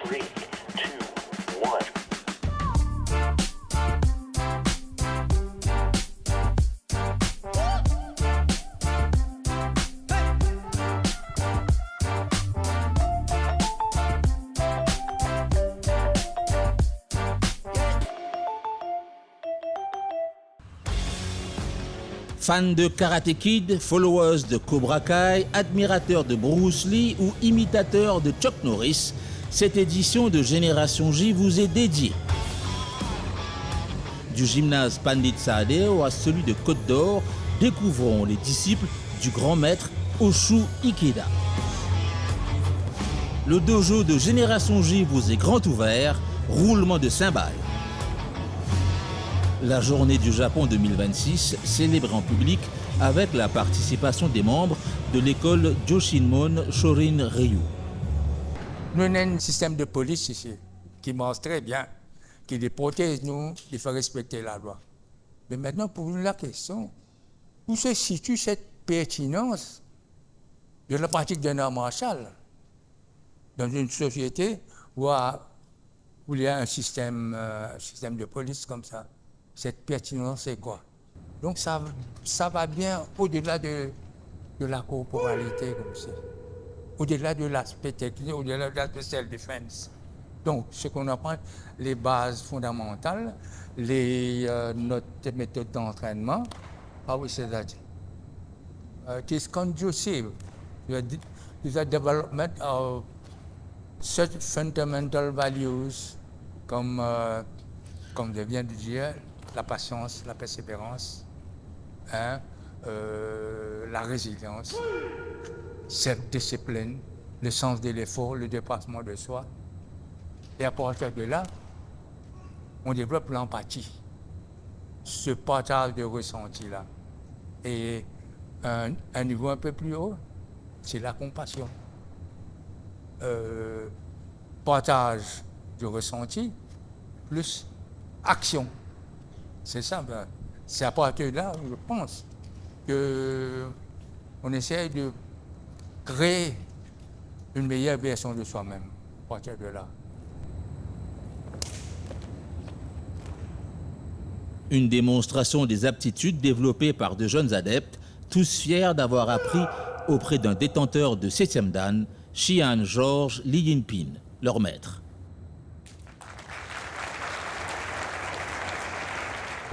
3, 2, 1. Fans de Karate Kid, followers de Cobra Kai, admirateurs de Bruce Lee ou imitateurs de Chuck Norris, cette édition de Génération J vous est dédiée. Du gymnase Pandit Sahadeo à celui de Côte d'Or, découvrons les disciples du grand maître Oshu Ikeda. Le dojo de Génération J vous est grand ouvert, roulement de cymbales. La journée du Japon 2026 célébrée en public avec la participation des membres de l'école Joshinmon Shorin Ryu. Nous avons un système de police ici qui marche très bien, qui les protège, nous, qui fait respecter la loi. Mais maintenant, pour nous, la question, où se situe cette pertinence de la pratique d'un art martial dans une société où il y a un système de police comme ça? Cette pertinence, c'est quoi? Donc ça va bien au-delà de la corporalité, comme ça. Au-delà de l'aspect technique, au-delà de l'aspect self-defense. Donc, ce qu'on apprend, les bases fondamentales, notre méthode d'entraînement, how is that? It is conducive to the development of such fundamental values comme je viens de dire, la patience, la persévérance, la résilience, self-discipline, le sens de l'effort, le dépassement de soi. Et à partir de là, on développe l'empathie, ce partage de ressenti-là. Et un niveau un peu plus haut, c'est la compassion. Partage de ressenti plus action. C'est ça. C'est à partir de là, je pense, qu'on essaie de créer une meilleure version de soi-même. À partir de là. Une démonstration des aptitudes développées par de jeunes adeptes, tous fiers d'avoir appris auprès d'un détenteur de 7e dan, Shihan George Lee Yin-pin, leur maître.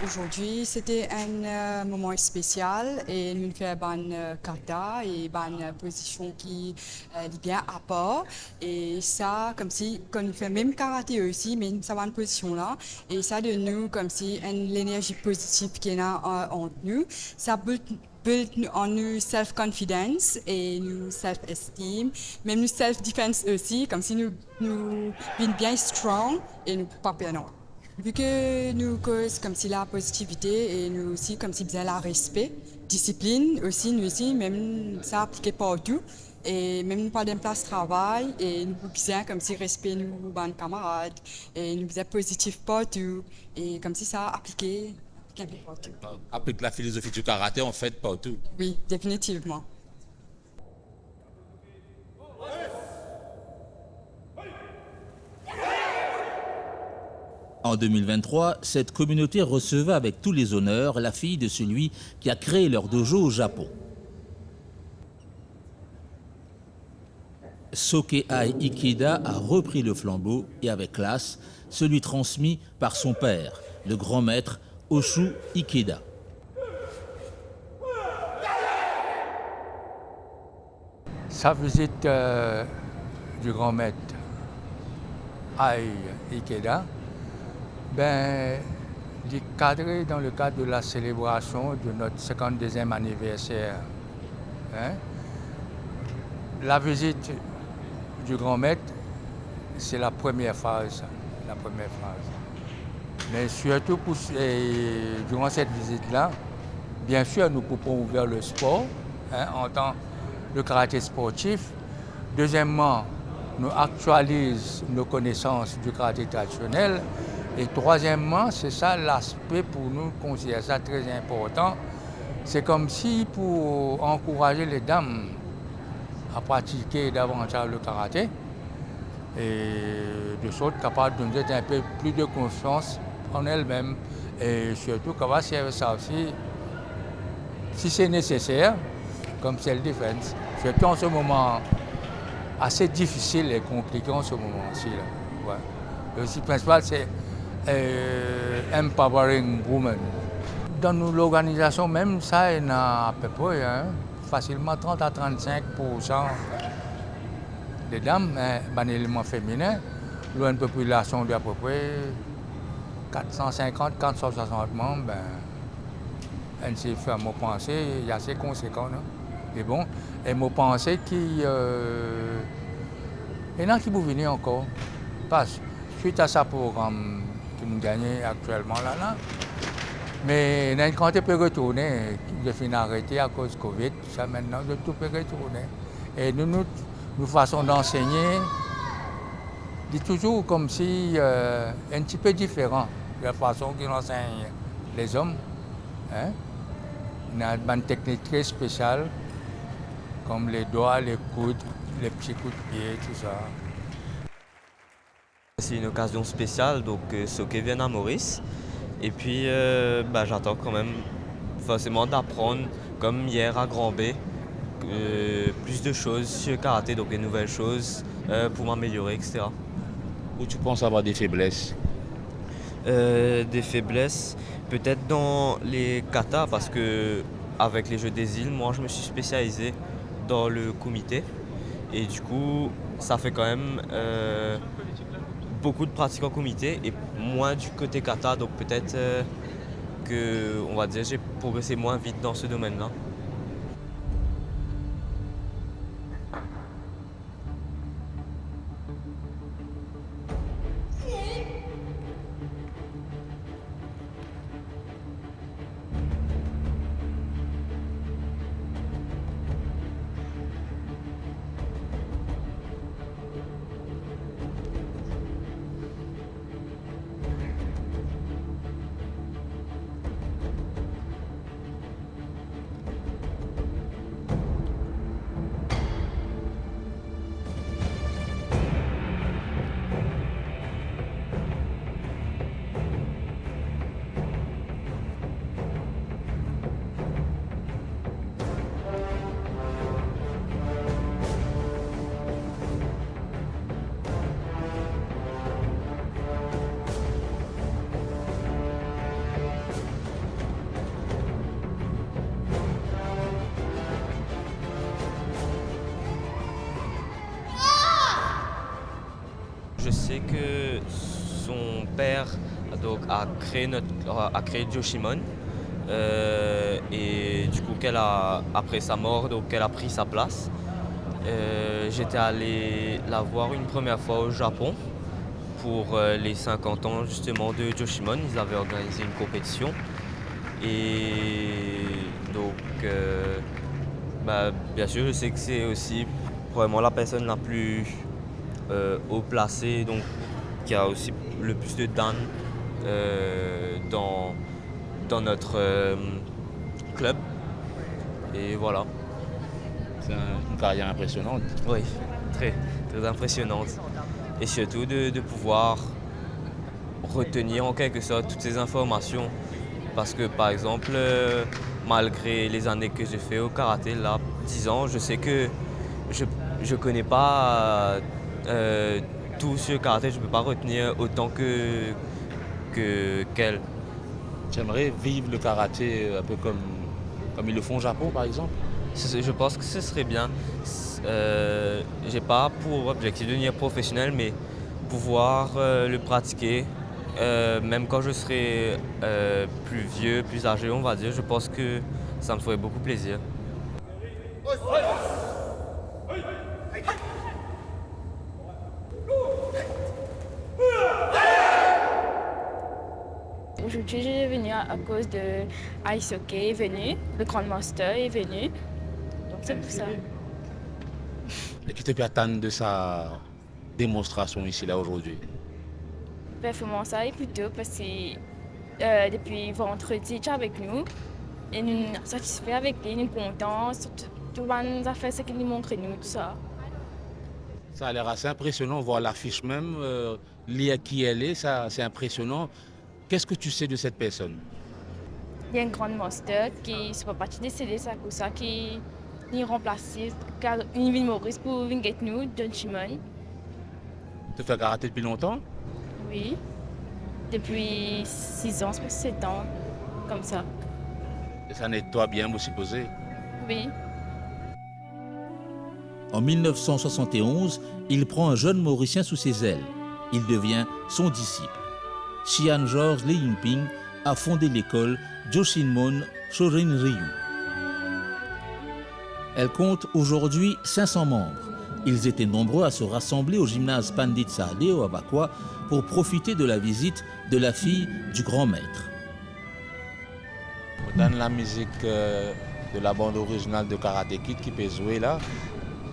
Aujourd'hui, c'était un moment spécial et nous faisons une kata et une position qui est bien à part. Et ça, comme si, quand nous faisons même karaté aussi, mais ça va une position là. Et ça de nous, comme si l'énergie positive qui est là entre nous, ça build en nous self-confidence et nous self-esteem, même nous self-defense aussi, comme si nous sommes bien strong et nous pas perdre. Vu que nous causons comme si la positivité et nous aussi comme si bien la respect, discipline aussi, nous aussi, même ça appliqué partout. Et même pas d'une place de travail, et nous bien comme si respect nous, nos camarades, et nous bien positif partout, et comme si ça appliqué partout. Applique la philosophie du karaté en fait partout. Oui, définitivement. En 2023, cette communauté recevait avec tous les honneurs la fille de celui qui a créé leur dojo au Japon. Sokei Ikeda a repris le flambeau et avec classe, celui transmis par son père, le grand maître Oshu Ikeda. Sa visite du grand maître Ikeda, il est cadré dans le cadre de la célébration de notre 52e anniversaire. La visite du grand maître, c'est la première phase. Mais surtout durant cette visite-là, bien sûr, nous pouvons ouvrir le sport en tant que karaté sportif. Deuxièmement, nous actualisons nos connaissances du karaté traditionnel. Et troisièmement, c'est ça l'aspect pour nous, considère ça très important. C'est comme si pour encourager les dames à pratiquer davantage le karaté, et de sorte capable de nous donner un peu plus de confiance en elle-même et surtout capable de servir ça aussi si c'est nécessaire comme self-défense. Surtout en ce moment assez difficile et compliqué en ce moment-ci. Ouais. Le aussi principal c'est empowering women. Dans l'organisation même, ça, il y en a à peu près facilement 30 à 35% des dames, un élément féminin, une population d'à peu près 450, 460 membres, elle s'est fait mon pensée, il y a assez conséquent. Et bon, et mon pensée qui. Il y en a qui vont venir encore. Parce suite à ce programme que nous gagnons actuellement là. Mais quand tu peux retourner, je finis arrêté à cause de Covid, ça maintenant, de tout peut retourner. Et nous façon d'enseigner, c'est toujours comme si un petit peu différent de la façon qu'ils enseignent les hommes. Hein? Il y a une technique très spéciale, comme les doigts, les coudes, les petits coups de pied, tout ça. C'est une occasion spéciale, donc Soké vient à Maurice. Et puis j'attends quand même forcément d'apprendre, comme hier à Grand B, plus de choses sur le karaté, donc des nouvelles choses pour m'améliorer, etc. Où tu penses avoir des faiblesses? Des faiblesses, peut-être dans les katas, parce que avec les Jeux des îles, moi je me suis spécialisé dans le kumité. Et du coup, ça fait quand même beaucoup de pratiques en kumité et moins du côté kata, donc peut-être que, on va dire, j'ai progressé moins vite dans ce domaine-là. Je sais que son père donc, a créé Joshimon et du coup après sa mort, donc elle a pris sa place. J'étais allé la voir une première fois au Japon pour les 50 ans justement de Joshimon. Ils avaient organisé une compétition et donc bien sûr je sais que c'est aussi probablement la personne la plus haut placé, donc qui a aussi le plus de dan dans notre club. Et voilà. C'est une carrière impressionnante. Oui, très, très impressionnante. Et surtout de pouvoir retenir en quelque sorte toutes ces informations. Parce que par exemple, malgré les années que j'ai fait au karaté, là, 10 ans, je sais que je connais pas tout sur le karaté, je ne peux pas retenir autant qu'elle. J'aimerais vivre le karaté un peu comme ils le font au Japon, par exemple. Je pense que ce serait bien. J'ai pas pour objectif de devenir professionnel, mais pouvoir le pratiquer, même quand je serai plus vieux, plus âgé, on va dire, je pense que ça me ferait beaucoup plaisir. Aujourd'hui, je suis venue à cause de Aisoke est venu, le Grand Master est venu. Donc c'est pour ça. Et tu te peux attendre de sa démonstration ici, là, aujourd'hui? Performance est plutôt parce que depuis vendredi, il est avec nous. Et nous sommes satisfaits avec lui, nous sommes contents, surtout les affaires qu'il nous montre, nous, tout ça. Ça a l'air assez impressionnant, voir l'affiche même, liée à qui elle est, ça c'est impressionnant. Qu'est-ce que tu sais de cette personne? Il y a une grande master qui ne fait pas partie des CD, ça, pour ça, qui est remplacé, car une ville Maurice pour venir nous, John Shimon. Tu fais karaté depuis longtemps? Oui, depuis 6 ans, 7 ans, comme ça. Et ça n'aide toi bien, vous supposez? Oui. En 1971, il prend un jeune Mauricien sous ses ailes. Il devient son disciple. Chian George Lee Yinping a fondé l'école Joshinmon Shorin Ryu. Elle compte aujourd'hui 500 membres. Ils étaient nombreux à se rassembler au gymnase Pandit Saadeo à Bakwa pour profiter de la visite de la fille du grand maître. Dans la musique de la bande originale de Karate Kid qui peut jouer là,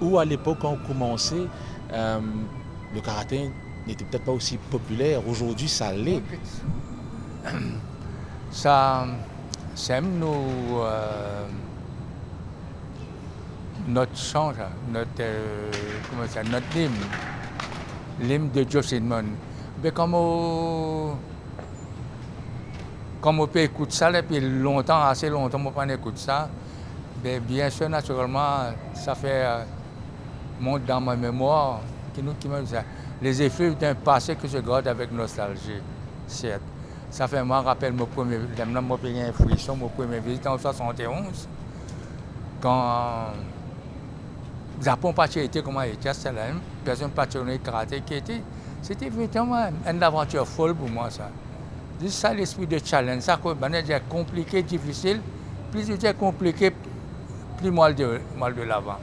où à l'époque quand on commençait, le karaté n'était peut-être pas aussi populaire. Aujourd'hui, ça l'est. Ça, c'est notre chant, notre hymne, l'hymne de Joshinmon. Mais comme on peut écouter ça depuis longtemps, assez longtemps, on pas écouter ça, bien sûr, naturellement, ça fait monte dans ma mémoire les effets d'un passé que je garde avec nostalgie. Certes. Ça fait moi rappelle mon premier frisson, mon premier visite en 71, quand Japon était comme était, c'était la même personne passionnée karaté qui était. C'était vraiment une aventure folle pour moi ça. C'est ça l'esprit de challenge, ça c'est compliqué, difficile, plus c'est compliqué, plus mal de l'avant.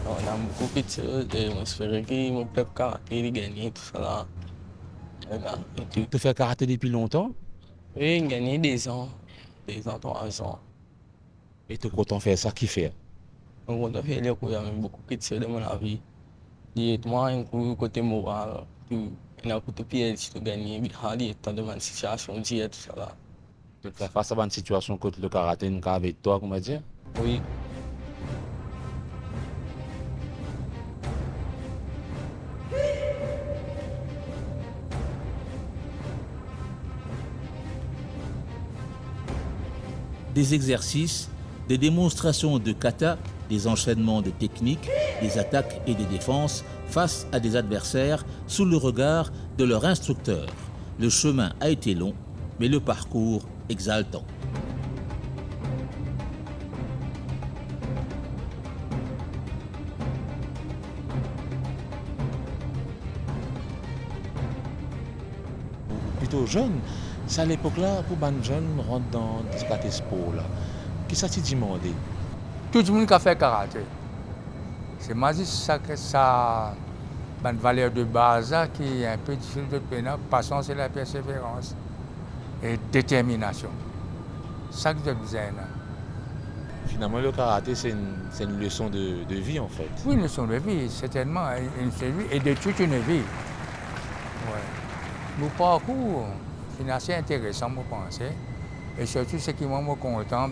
On a beaucoup de choses et on espère que mon club karaté gagner tout ça là. Tu fais karaté depuis longtemps? Oui, gagné 3 ans. Et tu es content de faire ça, qui fait? Donc on a fait les coups, il y a beaucoup de choses dans ma vie. Et moi, un coup côté moral, il y a beaucoup de pièges si tu gagnes, il y a tant de situations, tout ça là. Tu fais face à une situation contre le karaté avec toi, comment dire? Oui. Des exercices, des démonstrations de kata, des enchaînements de techniques, des attaques et des défenses face à des adversaires sous le regard de leur instructeur. Le chemin a été long, mais le parcours exaltant. Plutôt jeune, c'est à l'époque-là, pour les jeunes rentrent dans ce karaté sport là. Qu'est-ce que tu demandé? Tout le monde qui a fait karaté. C'est ça que ça une valeur de base qui est un peu difficile de tenir. Patience et la persévérance et détermination. Ça que je disais. Finalement, le karaté, c'est une leçon de vie en fait. Oui, une leçon de vie, certainement. Une leçon de vie et de toute une vie. Ouais. Mon parcours, c'est assez intéressant, je pense. Et surtout, ce qui m'a content,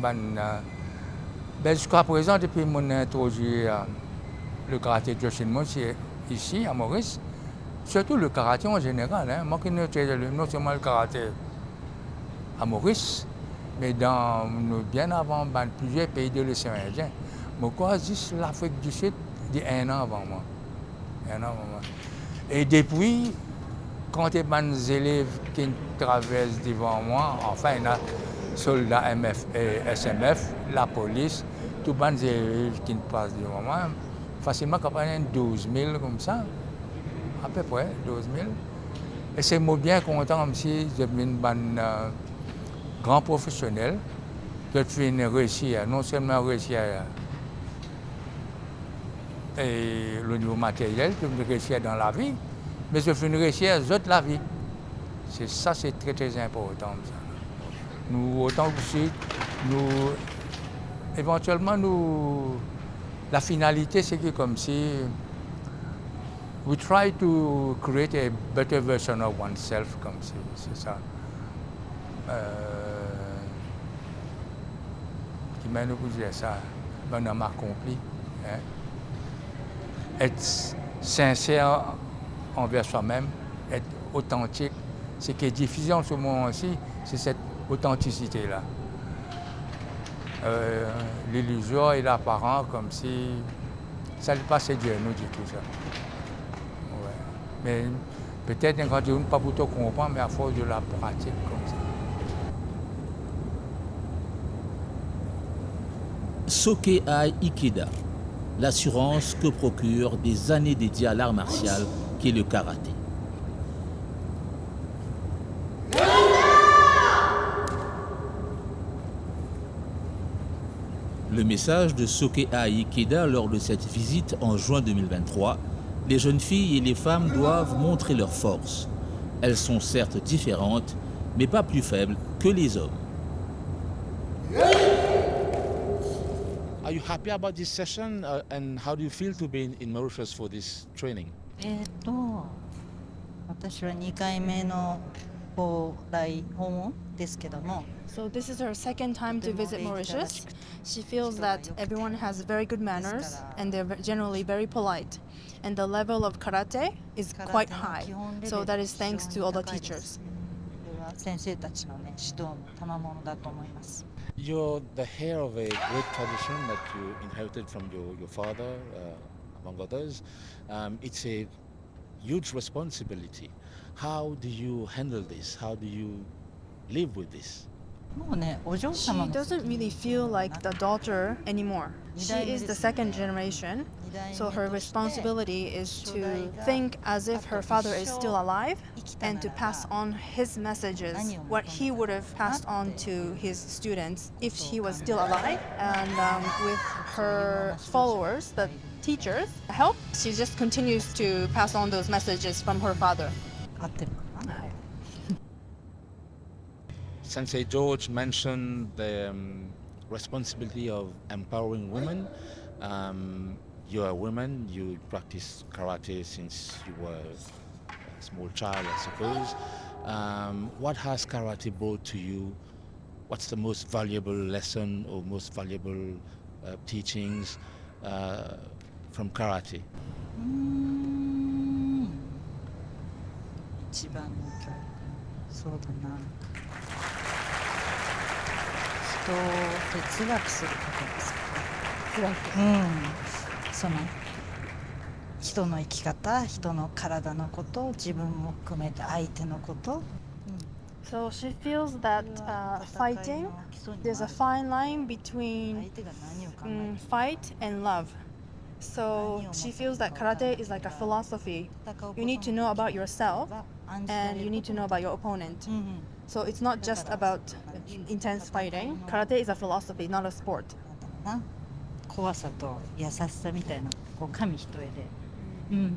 jusqu'à présent, depuis mon introduit le karaté de Joshinmon ici, à Maurice, surtout le karaté en général. Moi qui non seulement le karaté à Maurice, mais bien avant plusieurs pays de l'océan Indien. Je crois juste l'Afrique du Sud, un an avant moi. Et depuis, quand il y a des élèves qui traversent devant moi, enfin, il y a soldats SMF, la police, tous les élèves qui passent devant moi, facilement, quand on 12 000 comme ça, à peu près 12 000. Et c'est bien content comme si je suis un grand professionnel, que je viens réussir, non seulement réussir le niveau matériel, que je réussir dans la vie, mais je viens réussir la vie. C'est ça, c'est très très important. Nous, autant aussi, éventuellement, la finalité, c'est que comme si We try to create a better version of oneself, comme c'est ça. Qui m'a nous dire ça, un homme accompli. Hein? Être sincère envers soi-même, être authentique. Ce qui est difficile en ce moment aussi, c'est cette authenticité-là. L'illusion et l'apparent, comme si ça ne passait Dieu, nous dit tout ça. Ouais. Mais peut-être quand on ne pas plutôt comprendre, mais à force de la pratique comme ça. Soke-ai Ikeda, l'assurance que procure des années dédiées à l'art martial qu'est le karaté. Le message de Soke-ai Ikeda lors de cette visite en juin 2023, les jeunes filles et les femmes doivent montrer leur force. Elles sont certes différentes, mais pas plus faibles que les hommes. Are you happy about this session and how do you feel to be in Mauritius for this training? 私は2回目の訪問ですけども、 So this is her second time to visit Mauritius. She feels that everyone has very good manners and they're generally very polite. And the level of karate is quite high. So that is thanks to all the teachers. 先生たちのね、指導の賜物だと思います。 You're the heir of a great tradition that you inherited from your father, among others. It's a huge responsibility. How do you handle this? How do you live with this? もうね、お嬢 She 様の doesn't really feel like the daughter anymore. She is the second generation, so her responsibility is to think as if her father is still alive and to pass on his messages, what he would have passed on to his students if he was still alive. And with her followers, the teachers, help, she just continues to pass on those messages from her father. 合ってるかな。 Sensei George mentioned the responsibility of empowering women. You're a woman, you practice karate since you were a small child, I suppose. What has karate brought to you? What's the most valuable lesson or most valuable teachings from karate? 一番の教育、そうだな。人を哲学することですかね。その人の生き方、人の体のこと、自分も含めて相手のこと。 So she feels that fighting, there's a fine line between 相手が何を考えて fight and love. So she feels that karate is like a philosophy. You need to know about yourself and you need to know about your opponent. So it's not just about intense fighting. Karate is a philosophy, not a sport. な怖さと優しさみたいな、こう紙一重で。うん。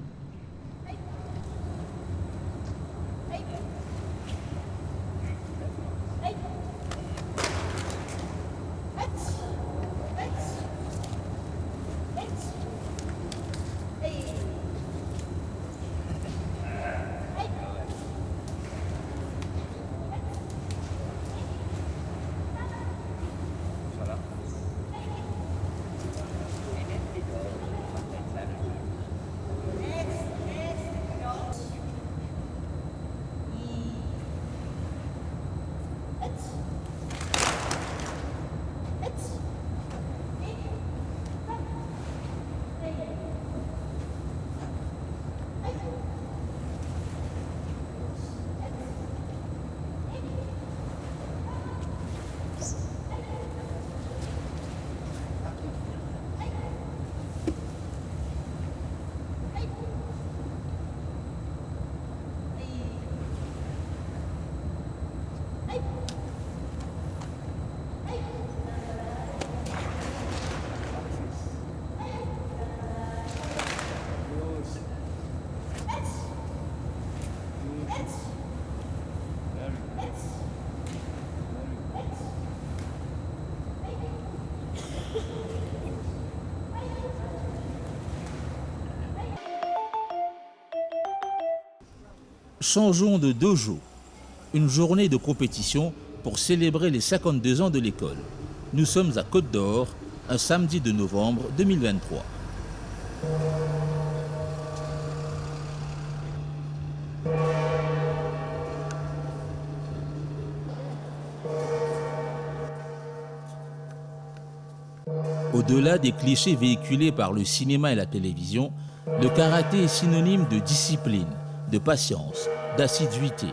Changeons de dojo, une journée de compétition pour célébrer les 52 ans de l'école. Nous sommes à Côte d'Or, un samedi de novembre 2023. Au-delà des clichés véhiculés par le cinéma et la télévision, le karaté est synonyme de discipline, de patience, d'assiduité,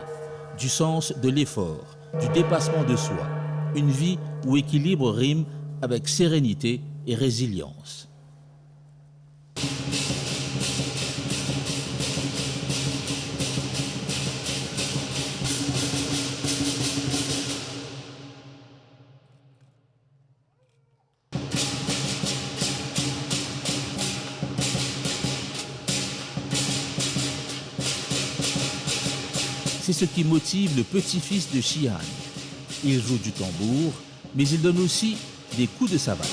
du sens de l'effort, du dépassement de soi, une vie où équilibre rime avec sérénité et résilience. C'est ce qui motive le petit-fils de Shihan. Il joue du tambour, mais il donne aussi des coups de savate.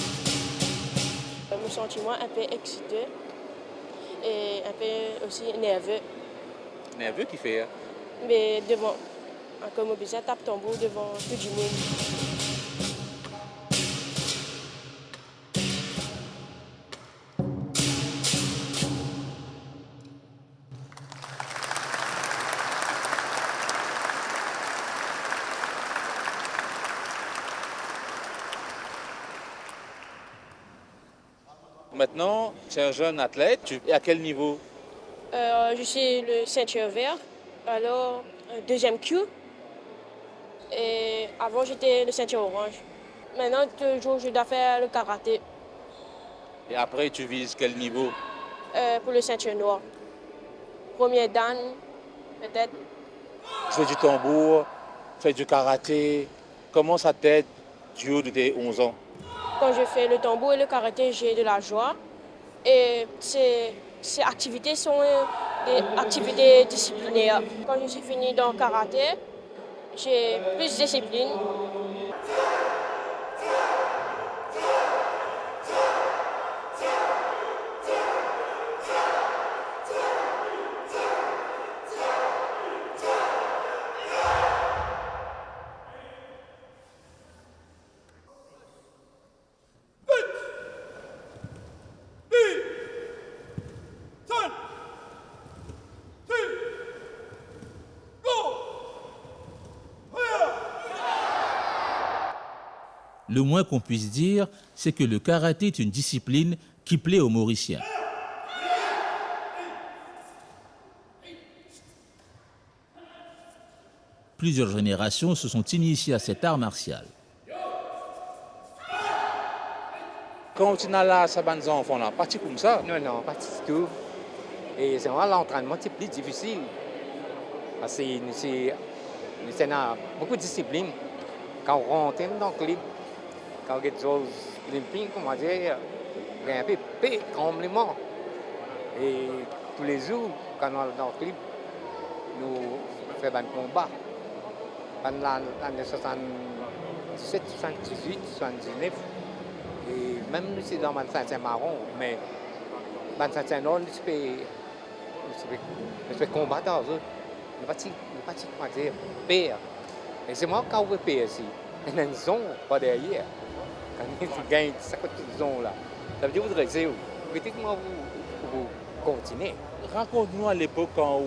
Mon sentiment un peu excité et un peu aussi nerveux. Nerveux qui fait? Mais devant, comme on disait, tape tambour devant tout du monde. Maintenant, tu es un jeune athlète. Tu es à quel niveau? Je suis le ceinture vert, alors deuxième Q. Et avant, j'étais le ceinture orange. Maintenant, toujours, je dois faire le karaté. Et après, tu vises quel niveau? Pour le ceinture noir. Premier dan, peut-être. Tu fais du tambour, tu fais du karaté. Comment ça t'aide du haut de tes 11 ans? Quand je fais le tambour et le karaté, j'ai de la joie. Et ces activités sont des activités disciplinaires. Quand je suis fini dans le karaté, j'ai plus de discipline. Le moins qu'on puisse dire, c'est que le karaté est une discipline qui plaît aux Mauriciens. Plusieurs générations se sont initiées à cet art martial. Quand tu n'as là, ça va nos enfants là, parti comme ça? Non, non, pas du tout. Et c'est vrai, l'entraînement c'est plus difficile. Parce que nous avons beaucoup de discipline. Quand on rentre dans le club, quand on a des choses olympiques, comment dire, il y a un peu de tremblement. Et tous les jours, quand on est dans le club, nous faisons un combat. Pendant l'année 77, 78, 79, et même nous sommes dans le Saint-Marron, mais dans le Saint-Nord, nous sommes combattants. Nous ne sommes pas pire. Et c'est moi qui ai pire ici. Il y a une zone pas derrière. Quand tu gagnes cette zone là, ça veut dire que vous restez où? Comment vous continuez? Raconte-nous à l'époque quand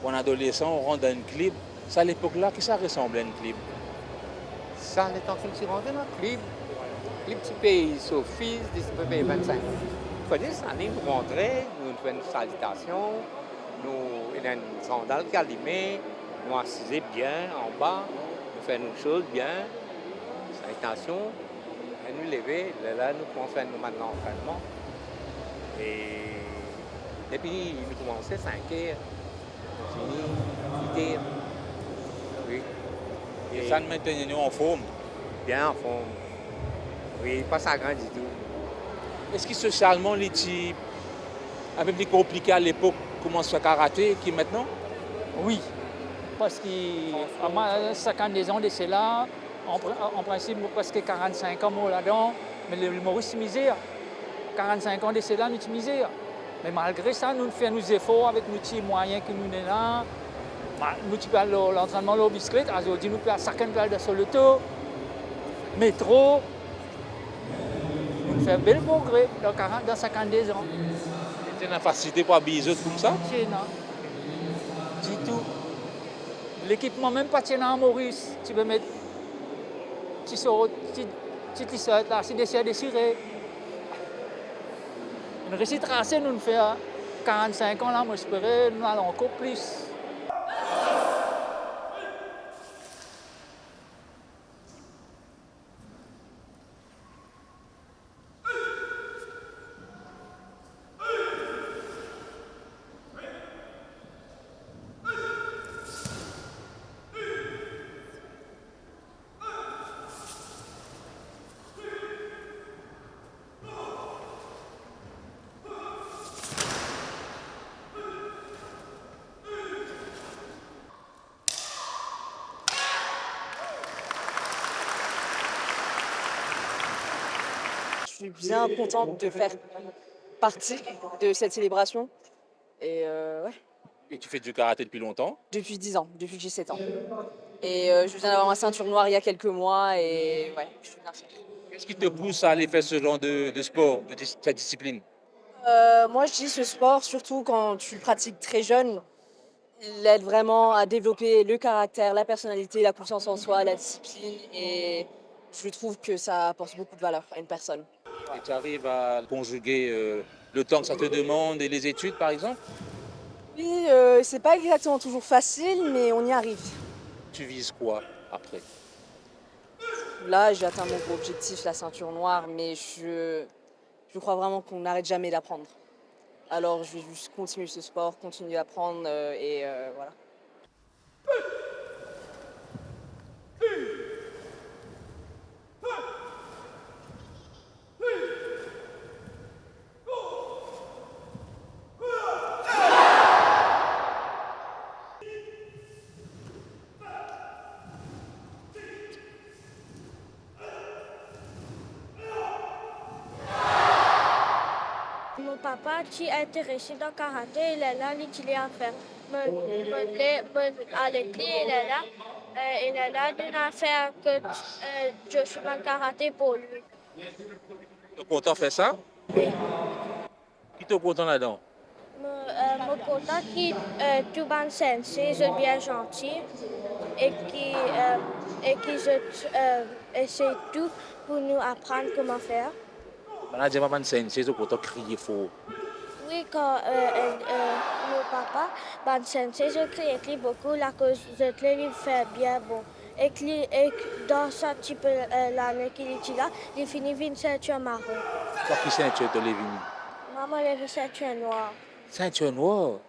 on est adolescent, on rentre dans une clip. C'est à l'époque-là que ça ressemblait à une clip. Ça, on est en train de se rendre dans une clip. Les petits pays, Sophie, des pays 25. Prenez ça, nous rentrons, nous faisons une salutation, nous avons une sandale calimée, nous assisons bien en bas, nous faisons une chose bien, salutation, et nous lever, là nous commençons à faire maintenant l'entraînement. Et puis nous commençons à 5 heures, nous finissons 8 heures. Oui. Et ça nous maintenait nous en forme? Bien en forme. Oui, pas ça grand du tout. Est-ce que socialement, il était un peu plus compliqué à l'époque, comment se fait karaté, qui maintenant? Oui, parce qu'à 52 ans de cela, en principe, presque 45 ans là-dedans, mais le Maurice misère. 45 ans de cela, nous misère. Mais malgré ça, nous faisons nos efforts avec nos petits moyens que nous avons là. Nous faisons l'entraînement de la bicyclette. Aujourd'hui, nous faisons chacun de sur l'auto, métro. Nous faisons bel progrès dans 52 ans. Tu as une facilité pour habiller les autres comme ça? Non, du tout. L'équipement même pas tient en Maurice. Tu peux mettre petit t-shirt là, si désiré. Une réussite tracée, nous faisons 45 ans là, moi j'espérais nous allons encore plus. Je suis bien contente de faire partie de cette célébration. Et ouais. Et tu fais du karaté depuis longtemps? Depuis 10 ans, depuis que j'ai 7 ans. Et je viens d'avoir ma ceinture noire il y a quelques mois et ouais, je suis bien fière. Qu'est-ce qui te pousse à aller faire ce genre de sport, de cette discipline? Moi, je dis ce sport, surtout quand tu le pratiques très jeune, il aide vraiment à développer le caractère, la personnalité, la confiance en soi, la discipline. Et je trouve que ça apporte beaucoup de valeur à une personne. Et tu arrives à conjuguer le temps que ça te demande et les études, par exemple? Oui, c'est pas exactement toujours facile, mais on y arrive. Tu vises quoi après? Là, j'ai atteint mon objectif, la ceinture noire, mais je crois vraiment qu'on n'arrête jamais d'apprendre. Alors, je vais juste continuer ce sport, continuer à apprendre et voilà. Mon papa qui est intéressé dans le karaté, il est là, il est à faire. À l'école, il est là, il a fait que je suis dans le karaté pour lui. Tu es content de faire ça? Oui. Qui te content là-dedans? Mon content qui tout ban sensei, c'est bien gentil et qui essaie tout pour nous apprendre comment faire. Là, j'ai maman sensei, je content crier fort. Oui, quand mon papa, ban sensei, je crie beaucoup la cause de il fait bien bon. Et dans ce type l'année qu'il est là, il finit une ceinture marron. Toi qui ceinture de Lévini? Maman, elle a une ceinture noire. Ceinture noire?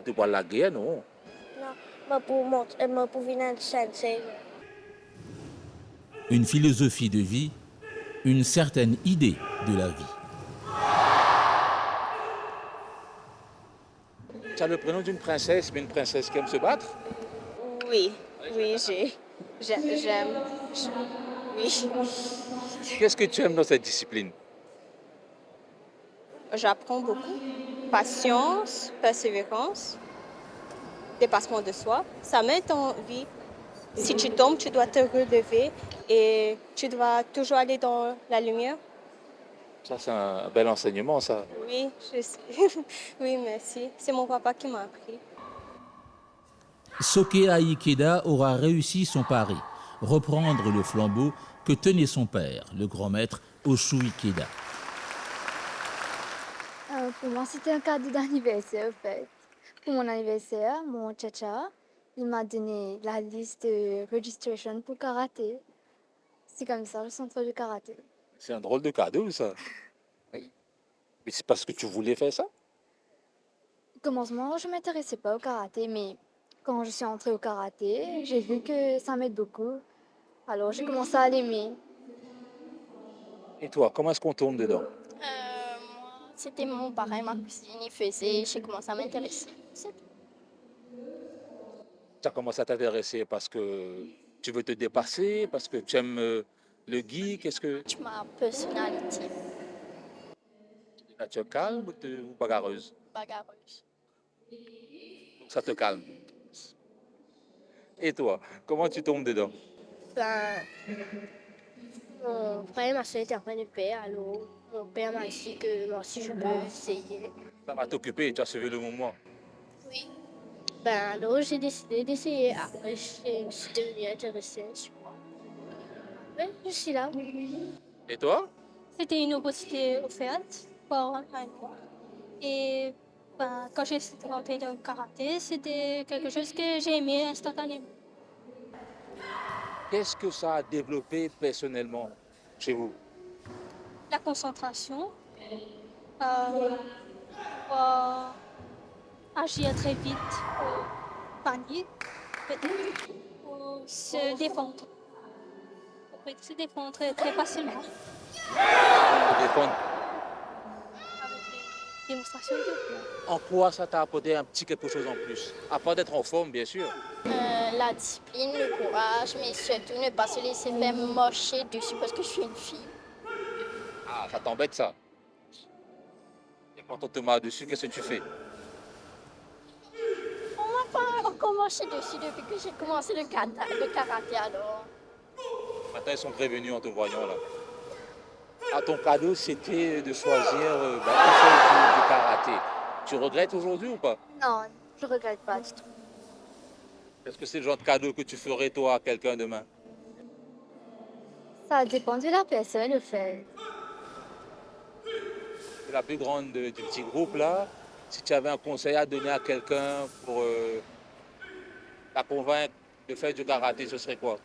Tu vois la guerre, non? Non, pour venir un sensei. Une philosophie de vie, une certaine idée de la vie. Tu as le prénom d'une princesse, mais une princesse qui aime se battre? Oui, j'aime. Oui. Qu'est-ce que tu aimes dans cette discipline? J'apprends beaucoup. Patience, persévérance, dépassement de soi. Ça m'aide en vie. Si tu tombes, tu dois te relever et tu dois toujours aller dans la lumière. Ça, c'est un bel enseignement, ça. Oui, je sais. Oui, merci. C'est mon papa qui m'a appris. Sokea Ikeda aura réussi son pari, reprendre le flambeau que tenait son père, le grand maître Oshu Ikeda. Pour moi, c'était un cadeau d'anniversaire, en fait. Pour mon anniversaire, mon tcha-tcha, il m'a donné la liste de registration pour karaté. C'est comme ça, le centre de karaté. C'est un drôle de cadeau, ça. Oui. Mais c'est parce que tu voulais faire ça? Au commencement, je ne m'intéressais pas au karaté, mais quand je suis entrée au karaté, j'ai vu que ça m'aide beaucoup. Alors, j'ai commencé à l'aimer. Et toi, comment est-ce qu'on tourne dedans? C'était mon parrain, ma cousine, il faisait, j'ai commencé à m'intéresser. Tu as commencé à t'intéresser parce que tu veux te dépasser, parce que tu aimes le gi, qu'est-ce que... Ma personnalité. Nature calme ou bagarreuse? Bagarreuse. Donc ça te calme. Et toi, comment tu tombes dedans? Ben, mon frère et ma soeur étaient en train de faire, alors mon père m'a dit que moi aussi je peux essayer. Ça va t'occuper, tu as sauvé le moment. Oui. Ben, alors j'ai décidé d'essayer. Après, je suis devenue intéressée. Oui, je suis là. Et toi? C'était une opportunité offerte par un mois. Et ben, quand j'ai rentré dans le karaté, c'était quelque chose que j'ai aimé instantanément. Qu'est-ce que ça a développé personnellement chez vous? La concentration, agir très vite, panique, peut-être, pour se défendre. On peut se défendre très facilement. Défendre. Démonstration de En quoi ça t'a apporté un petit quelque chose en plus? À part d'être en forme, bien sûr. La discipline, le courage, mais surtout ne pas se laisser faire marcher dessus parce que je suis une fille. Ah, ça t'embête ça. Et quand on te marre dessus, qu'est-ce que tu fais? On m'a pas encore marché dessus depuis que j'ai commencé le karaté alors. Maintenant, ils sont prévenus en te voyant là. Ah, ton cadeau, c'était de choisir une chose du karaté. Tu regrettes aujourd'hui ou pas? Non, je regrette pas du tout. Est-ce que c'est le genre de cadeau que tu ferais toi à quelqu'un demain? Ça dépend de la personne, en fait. C'est la plus grande du petit groupe là. Si tu avais un conseil à donner à quelqu'un pour la convaincre de faire du karaté, ce serait quoi?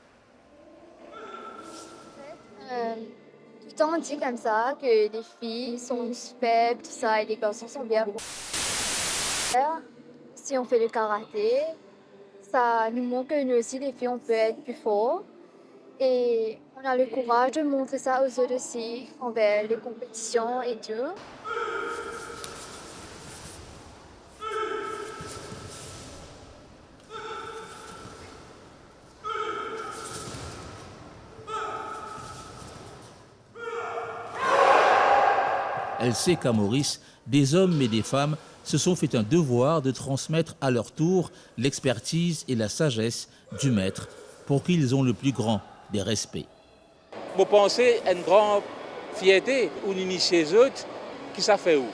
Tout le temps on dit comme ça que les filles sont faibles, tout ça, et les garçons sont bien. Si on fait le karaté, ça nous montre que nous aussi, les filles, on peut être plus forts. Et on a le courage de montrer ça aux autres aussi, envers les compétitions et tout. Elle sait qu'à Maurice, des hommes et des femmes se sont fait un devoir de transmettre à leur tour l'expertise et la sagesse du maître pour qu'ils ont le plus grand des respects. Vous pensez à une grande fierté ou chez eux qui ça fait où?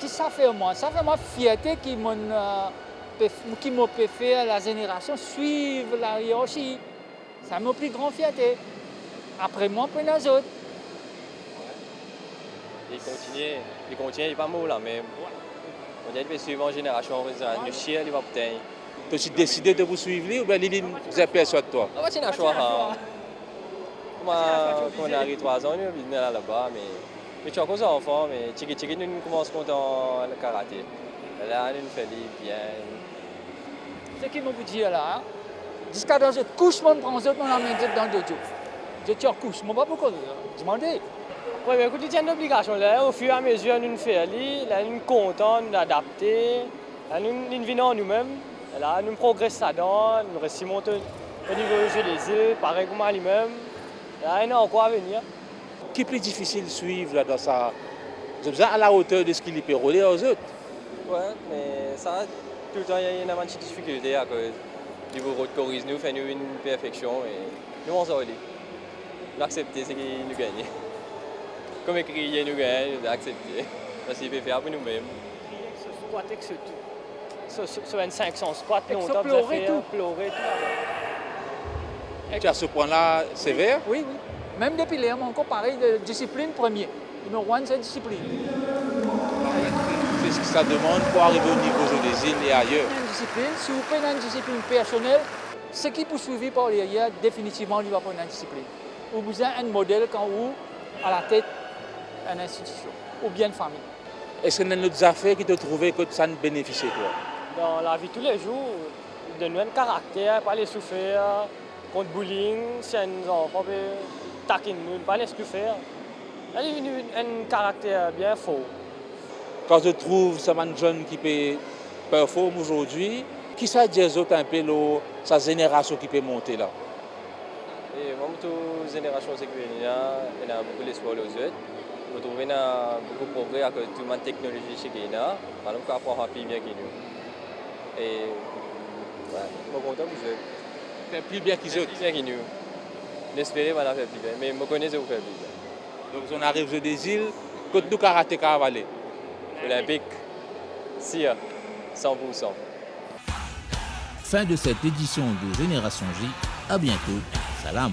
Qui ça fait moi? Ça fait ma fierté qui m'a fait la génération suivre la hiérarchie. C'est ma plus grande fierté. Après moi, pour les autres. Il continue, il n'est pas mou là, mais on dit qu'il suivre en génération, nous chier, il va peut-être. Tu as décidé de vous suivre ou bien il vous a persuadé de toi? On va tenir à choix. Quand on arrive 3 ans, on est là-bas, mais tu as encore enfant, mais Tchiki, nous commençons dans le karaté. Là, nous faisons bien. Ce qui m'a dit là, jusqu'à dans cette couche, on prend autres, on amène dans le dos. Je tire couche, je ne sais pas pourquoi. Demandez. Oui, mais écoute, il y a une obligation là. Au fur et à mesure, nous faisons, là, nous sommes contents, nous adapter, là, nous venons nous-mêmes, là, nous progressons là-dedans, nous restons au niveau du jeu des îles, pareil comme à lui-même. Là, il y a encore à venir. Qui est plus difficile de suivre là, dans ça? Vous êtes à la hauteur de ce qu'il peut rouler aux autres? Oui, mais ça, tout le temps, il y a une petite difficulté à cause du bureau de chorus. Nous faisons une perfection et nous on s'en dit. Nous acceptons ce qu'il nous gagne. Comme écrit, nous gagne, nous accepter. Parce qu'il peut faire pour nous-mêmes. Ce squat avec ce tout. Ce 2500 squat, nous on pleurer tout. Tu as ce point-là sévère? Oui, oui. Même depuis les encore pareil de discipline premier. Numéro 1, c'est discipline. C'est ce que ça demande pour arriver au niveau des îles et ailleurs. Une discipline, si vous prenez une discipline personnelle, ce qui peut suivre par l'arrière, définitivement, il va prendre une discipline. Vous avez un modèle quand vous, à la tête, une institution ou bien une famille. Est-ce qu'il y a d'autres affaires qui te trouvaient que ça ne bénéficie toi? Dans la vie de tous les jours, de nous un caractère, pas les souffrir, contre bullying, si un enfant peut taquiner nous, pas les souffrir. Il y a un caractère bien fort. Quand je trouve ça un jeune qui peut performer aujourd'hui, qui ça dit aux autres un peu sa génération qui peut monter là? Et moi, toute génération sécuritaire, il y a beaucoup d'espoir aux autres. Vous trouvez beaucoup de progrès avec toute la technologie chez Guinea. Alors, on peut apprendre plus bien que nous. Et ouais, je suis content pour vous. Faire plus bien qu'ils autres. Plus bien que nous. J'espère qu'on va faire plus bien, mais je connais que vous faites plus bien. Donc, on arrive aux des îles, côté nous karaté caravalé. Olympique, si, 100%. Fin de cette édition de Génération J. À bientôt. Salam.